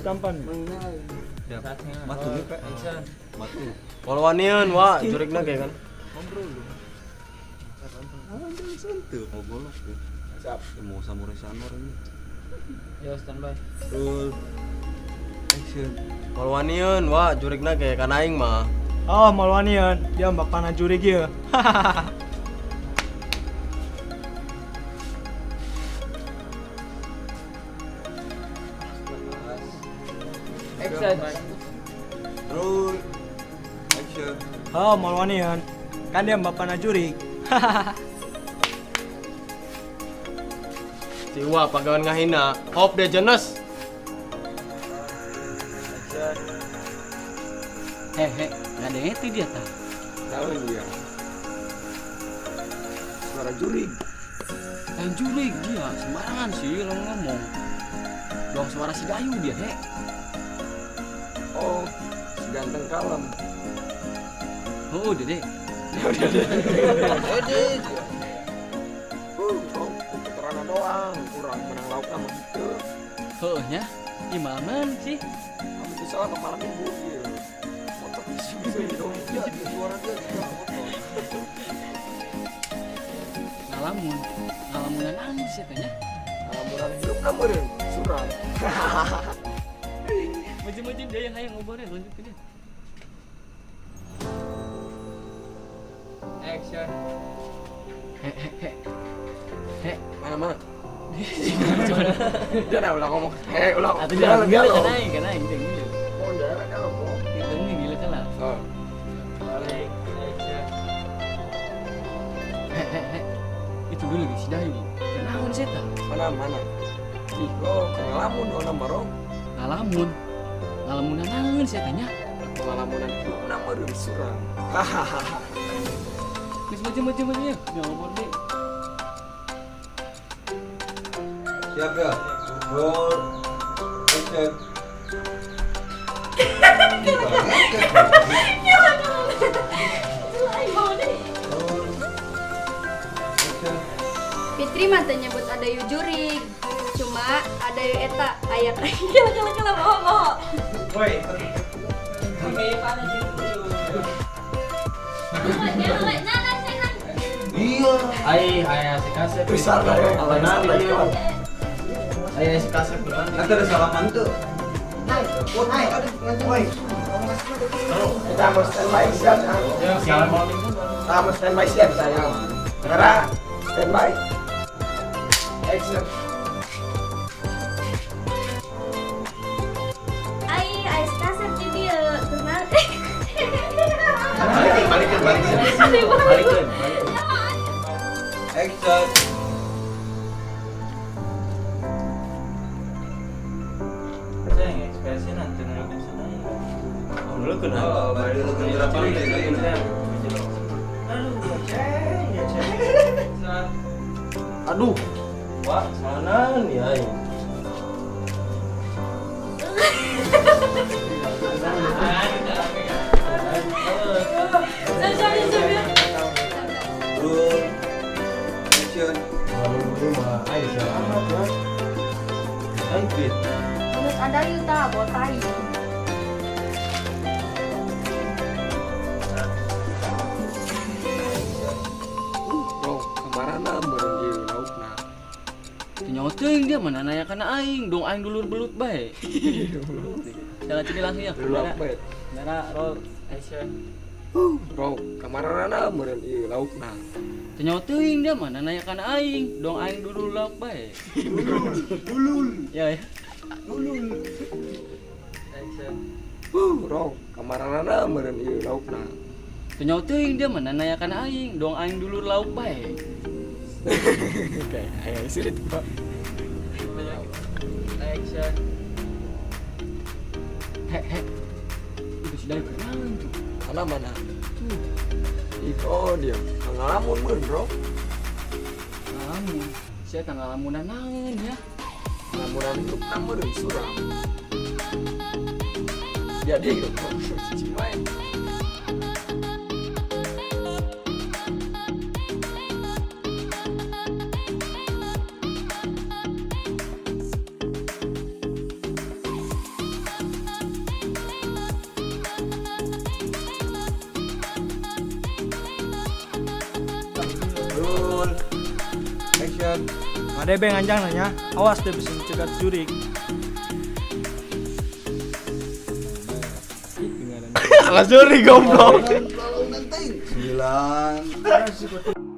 tampan. Matu nih Pak. Matu. Walwanian wa jurigna kayak kan. Tuh mau golok tuh. Siap. Mau samurai sanor ini. Yo standby. Roll. Action. Walwanian wa jurigna kayak kan aing mah. Oh, malwanian. Dia mbak panah jurig ya. Action. Roll. Action. Oh, malwanian. Kan dia mbak panah jurig. Si wa pagawan ngahina. Hop deh jenes. Hehe, nggak ada itu dia tak. Tahu dia. Suara jurig. Yang jurig dia sembarangan sih lo ngomong. Dong suara si Dayu dia he. Oh, si ganteng kalem. Oh dede. Keterangan doang, kurang menang lauk sama gitu. Hehnya, imaman sih. Kamu bisa lah malam minggu ya. Motor di sini dong, dia suara dia. Ngalamunan nangis ya tanya. Ngalamunan hidup namun suram. Macam-macam dia yang hayang ngobrolnya lanjut ke dia. Action. He. Mana? Dia udah ulang ngomong. Ulang. Atau jangan gila kan aing dia gila. Oh, daerah kalau mau. Itu nih gila kan lah. Oh. Balik. Action. He. Itu dulu si Dayu. Kenaun seta. Mana? Ih, oh, ngalamun orang barong. Ngalamunan nangis ya tanya. Ngalamunan hidup namun suram. Mis macam-macam ya. Ngomong deh. Siap ya? Roll. Action. Roll. Action. Fitri mah teu nyebut ada yu jurig. Cuma ada yu eta aya kala bawa. Woi, Iya. Ayah si kasep. Besar lah ya. Alanan dia. Ayah si kasep depan. Nanti ada salaman tuh. Kita mau standby siap kan? Kita mau standby siap sayang. Negara standby. Action. Ai kasar di dia. Kenal. Balikin. Action. Saya ekspresi nanti nunggu sedang. Lu kenal. Oh, balik lu berapa menit? Aduh. Wah, mana nih aing? Roll. Action. Kalau dulu mah aing selamat ya. Aing fit. Menurut ada yu ta botai. Bro, kemarin bareng di lauk nah. Nyoteng dia mana nanya kana aing, dong aing dulur belut bae. Jangan cini langsung ya. Lauk bet. Nara roll action. Bro, kemarin bareng di lauk nah. Nyoteng dia mana nanya kana aing, dong aing dulur lauk bae. Dulul. Ya. Action. Bro, kemarin bareng di lauk nah. Nyoteng dia mana nanya kana aing, dong aing dulur lauk bae. Kayak ayah sulit Pak. Action. He. Itu sudah kenalan tuh. Mana? Oh dia, ngalamun bener bro. Ngalamun. Saya ngalamunan nangen ya. Ngalamunan hidup namun suram. Jadi cici main. Ada beng anjang nanya, awas dia bisa mencegat jurik. Alas juri goblok. 9